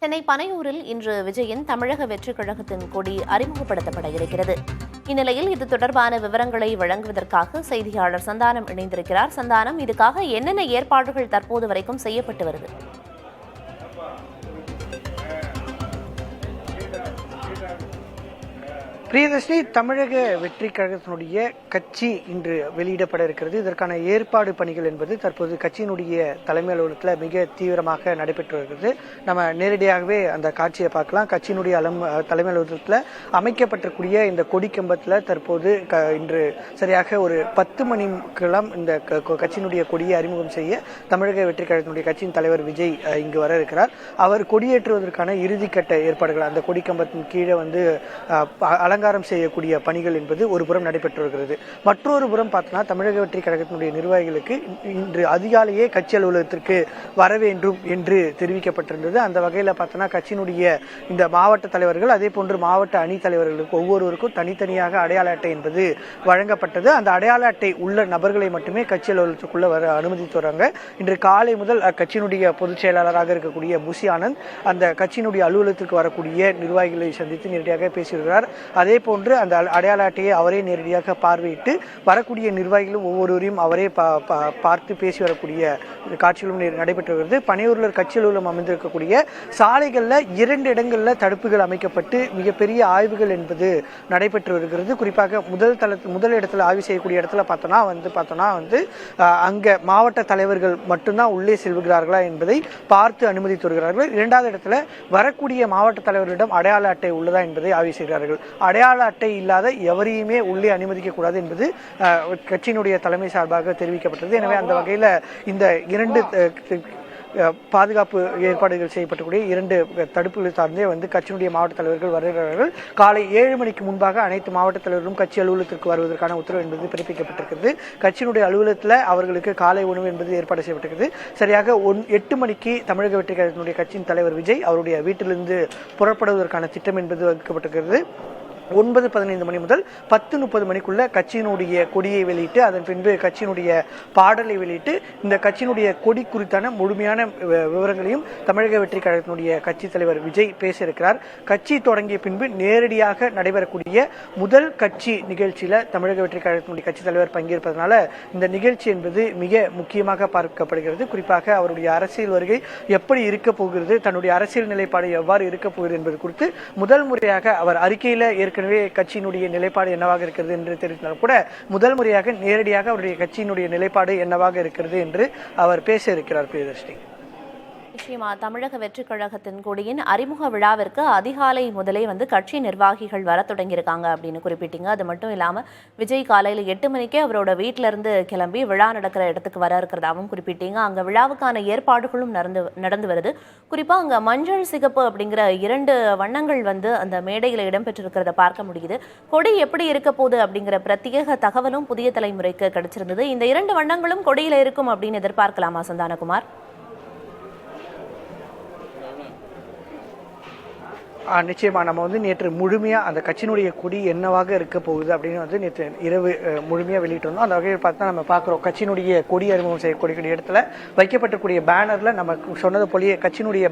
சென்னை பனையூரில் இன்று விஜயின் தமிழக வெற்றிக் கழகத்தின் கொடி அறிமுகப்படுத்தப்பட இருக்கிறது. இந்நிலையில் இது தொடர்பான விவரங்களை வழங்குவதற்காக செய்தியாளர் சந்தானம் இணைந்திருக்கிறார். சந்தானம், இதுக்காக என்னென்ன ஏற்பாடுகள் தற்போது வரைக்கும் செய்யப்பட்டு வருது? பிரியதர்ஷினி, தமிழக வெற்றி கழகத்தினுடைய கட்சி இன்று வெளியிடப்பட இருக்கிறது. இதற்கான ஏற்பாடு பணிகள் என்பது தற்போது கட்சியினுடைய தலைமை அலுவலகத்தில் மிக தீவிரமாக நடைபெற்று வருகிறது. நம்ம நேரடியாகவே அந்த காட்சியை பார்க்கலாம். கட்சியினுடைய தலைமை அலுவலகத்தில் அமைக்கப்பட்டிருக்கூடிய இந்த கொடி கம்பத்தில் தற்போது இன்று சரியாக ஒரு 10 மணிக்கெல்லாம் இந்த கட்சியினுடைய கொடியை அறிமுகம் செய்ய தமிழக வெற்றி கழகத்தினுடைய கட்சியின் தலைவர் விஜய் இங்கு வர இருக்கிறார். அவர் கொடியேற்றுவதற்கான இறுதிக்கட்ட ஏற்பாடுகள் அந்த கொடி கம்பத்தின் கீழே அலங்காரம் செய்யக்கூடிய பணிகள் என்பது ஒரு புறம் நடைபெற்று வருகிறது. மற்றொரு புறம் பார்த்தோம்னா தமிழக வெற்றி கழகத்தினுடைய நிர்வாகிகளுக்கு இன்று அதிகாலையே கட்சி அலுவலகத்திற்கு வர வேண்டும் என்று தெரிவிக்கப்பட்டிருந்தது. அந்த வகையில் பார்த்தோம்னா கட்சியினுடைய இந்த மாவட்ட தலைவர்கள் அதே போன்று மாவட்ட அணி தலைவர்களுக்கு ஒவ்வொருவருக்கும் தனித்தனியாக அடையாள அட்டை என்பது வழங்கப்பட்டது. அந்த அடையாள அட்டை உள்ள நபர்களை மட்டுமே கட்சி அலுவலகத்துக்குள்ள வர அனுமதித்து வராங்க. இன்று காலை முதல் அக்கட்சியினுடைய பொதுச் செயலாளராக இருக்கக்கூடிய புசி ஆனந்த் அந்த கட்சியினுடைய அலுவலகத்திற்கு வரக்கூடிய நிர்வாகிகளை சந்தித்து நேரடியாக பேசியிருக்கிறார். அதே போன்று அந்த அடையாள அட்டையை அவரே நேரடியாக பார்வையிட்டு வரக்கூடிய நிர்வாகிகளும் ஒவ்வொருவரையும் அவரே பார்த்து பேசி வரக்கூடிய காட்சிகளும் நடைபெற்று வருகிறது. பனையூரில் கட்சி அலுவலகம் அமைந்திருக்கக்கூடிய சாலைகளில் 2 இடங்களில் தடுப்புகள் அமைக்கப்பட்டு மிகப்பெரிய ஆய்வுகள் என்பது நடைபெற்று வருகிறது. குறிப்பாக முதல் இடத்துல ஆய்வு செய்யக்கூடிய இடத்துல பார்த்தோம்னா அங்க மாவட்ட தலைவர்கள் மட்டும்தான் உள்ளே செல்கிறார்களா என்பதை பார்த்து அனுமதித்து வருகிறார்கள். 2வது இடத்துல வரக்கூடிய மாவட்ட தலைவர்களிடம் அடையாள அட்டை உள்ளதா என்பதை ஆய்வு செய்கிறார்கள். அடையாள அட்டை இல்லாத எவரையுமே உள்ளே அனுமதிக்க கூடாது என்பது கட்சியினுடைய தலைமை சார்பாக தெரிவிக்கப்பட்டது. எனவே அந்த வகையில் இந்த 2 பாதுகாப்பு ஏற்பாடுகள் செய்யப்பட்டக்கூடிய 2 தடுப்புகள் சார்ந்தே கட்சியினுடைய மாவட்ட தலைவர்கள் வருகிறார்கள். காலை 7 மணிக்கு முன்பாக அனைத்து மாவட்ட தலைவர்களும் கட்சி அலுவலகத்திற்கு வருவதற்கான உத்தரவு என்பது பிறப்பிக்கப்பட்டிருக்கிறது. கட்சியினுடைய அலுவலகத்தில் அவர்களுக்கு காலை உணவு என்பது ஏற்பாடு செய்யப்பட்டிருக்கிறது. சரியாக 8 மணிக்கு தமிழக வெற்றி கழகத்தினுடைய கட்சியின் தலைவர் விஜய் அவருடைய வீட்டிலிருந்து புறப்படுவதற்கான திட்டம் என்பது வகுக்கப்பட்டிருக்கிறது. 9:15 மணி முதல் 10:30 மணிக்குள்ள கட்சியினுடைய கொடியை வெளியிட்டு அதன் பின்பு கட்சியினுடைய பாடலை வெளியிட்டு இந்த கட்சியினுடைய கொடி குறித்தான முழுமையான விவரங்களையும் தமிழக வெற்றி கழகத்தினுடைய கட்சி தலைவர் விஜய் பேச இருக்கிறார். கட்சி தொடங்கிய பின்பு நேரடியாக நடைபெறக்கூடிய முதல் கட்சி நிகழ்ச்சியில தமிழக வெற்றி கழகத்தினுடைய கட்சி தலைவர் பங்கேற்பதனால இந்த நிகழ்ச்சி என்பது மிக முக்கியமாக பார்க்கப்படுகிறது. குறிப்பாக அவருடைய அரசியல் வருகை எப்படி இருக்க போகிறது, தன்னுடைய அரசியல் நிலைப்பாடு எவ்வாறு இருக்க போகிறது என்பது குறித்து முதல் முறையாக அவர் அறிக்கையில ஏற்கனவே கட்சியினுடைய நிலைப்பாடு என்னவாக இருக்கிறது என்று தெரிவித்தால் கூட முதல் முறையாக நேரடியாக அவருடைய கட்சியினுடைய நிலைப்பாடு என்னவாக இருக்கிறது என்று அவர் பேச இருக்கிறார். பிரியதர்ஷினி, நிச்சயமா தமிழக வெற்றிக் கழகத்தின் கொடியின் அறிமுக விழாவிற்கு அதிகாலை முதலே கட்சி நிர்வாகிகள் வர தொடங்கியிருக்காங்க அப்படின்னு குறிப்பிட்டீங்க. அது மட்டும் இல்லாமல் விஜய் காலையில் 8 மணிக்கே அவரோட வீட்டிலிருந்து கிளம்பி விழா நடக்கிற இடத்துக்கு வர இருக்கிறதாகவும் குறிப்பிட்டீங்க. அங்கே விழாவுக்கான ஏற்பாடுகளும் நடந்து வருது. குறிப்பாக அங்கே மஞ்சள் சிகப்பு அப்படிங்கிற 2 வண்ணங்கள் அந்த மேடையில் இடம்பெற்றிருக்கிறத பார்க்க முடியுது. கொடி எப்படி இருக்க போகுது அப்படிங்கிற பிரத்யேக தகவலும் புதிய தலைமுறைக்கு கிடைச்சிருந்தது. இந்த 2 வண்ணங்களும் கொடியில் இருக்கும் அப்படின்னு எதிர்பார்க்கலாமா சந்தானகுமார்? நிச்சயமா நம்ம நேற்று முழுமையா அந்த கட்சியினுடைய கொடி என்னவாக இருக்க போகுது அப்படின்னு நேற்று இரவு முழுமையா வெளியிட்டு வந்தோம். அந்த வகையில் பார்த்தா நம்ம பார்க்குறோம் கட்சியினுடைய கொடி அறிமுகம் செய்யக்கூடிய இடத்துல வைக்கப்பட்டிருக்கூடிய பேனர்ல நம்ம சொன்னது போலயே கட்சியினுடைய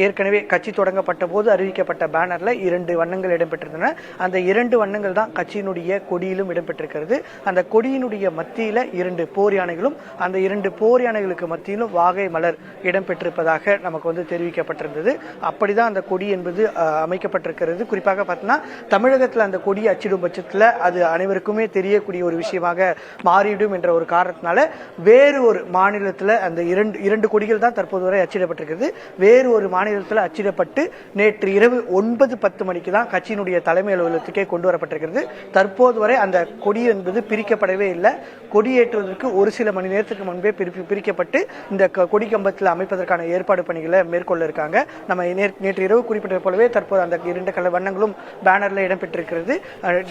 ஏற்கனவே கட்சி தொடங்கப்பட்ட போது அறிவிக்கப்பட்ட பேனர்ல 2 வண்ணங்கள் இடம்பெற்றிருந்தன. அந்த 2 வண்ணங்கள் தான் கட்சியினுடைய கொடியிலும் இடம்பெற்றிருக்கிறது. அந்த கொடியினுடைய மத்தியில 2 போர் யானைகளும் அந்த 2 போர் யானைகளுக்கு மத்தியிலும் வாகை மலர் இடம்பெற்றிருப்பதாக நமக்கு தெரிவிக்கப்பட்டிருந்தது. அப்படிதான் அந்த கொடி என்பது அமைக்கப்பட்டிருக்கிறது. குறிப்பாக பார்த்தோம்னா தமிழகத்தில் அந்த கொடி அச்சிடும் பட்சத்தில் அது அனைவருக்குமே தெரியக்கூடிய ஒரு விஷயமாக மாறிடும் என்ற ஒரு காரணத்தினால வேறு ஒரு மாநிலத்தில் அந்த இரண்டு கொடிகள் தான் தற்போது வரை அச்சிடப்பட்டிருக்கிறது. வேறு ஒரு மாநிலத்தில் அச்சிடப்பட்டு நேற்று இரவு 9:10 மணிக்கு தான் கட்சியினுடைய தலைமை அலுவலகத்துக்கே கொண்டு வரப்பட்டிருக்கிறது. தற்போது வரை அந்த கொடி என்பது பிரிக்கப்படவே இல்லை. கொடியேற்றுவதற்கு ஒரு சில மணி நேரத்துக்கு முன்பே பிரிக்கப்பட்டு இந்த கொடி கம்பத்தில் அமைப்பதற்கான ஏற்பாடு பணிகளை மேற்கொள்ள இருக்காங்க. நம்ம நேற்று இரவு குறிப்பிட்ட போலவே தற்போது அந்த 2 கலர் வண்ணங்களும் பேனர்ல இடம்பெற்றிருக்கிறது.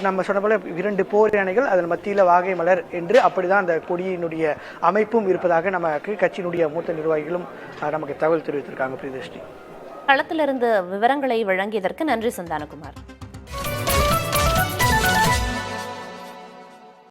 நம்ம சொன்ன போல 2 போர் யானைகள் அதன் மத்தியில் வாகை மலர் என்று அப்படிதான் அந்த கொடியினுடைய அமைப்பும் இருப்பதாக நமக்கு கட்சியினுடைய மூத்த நிர்வாகிகளும் நமக்கு தகவல் தெரிவித்திருக்காங்க. பிரியதர்ஷினி, களத்திலிருந்து விவரங்களை வழங்கியதற்கு நன்றி சந்தானகுமார்.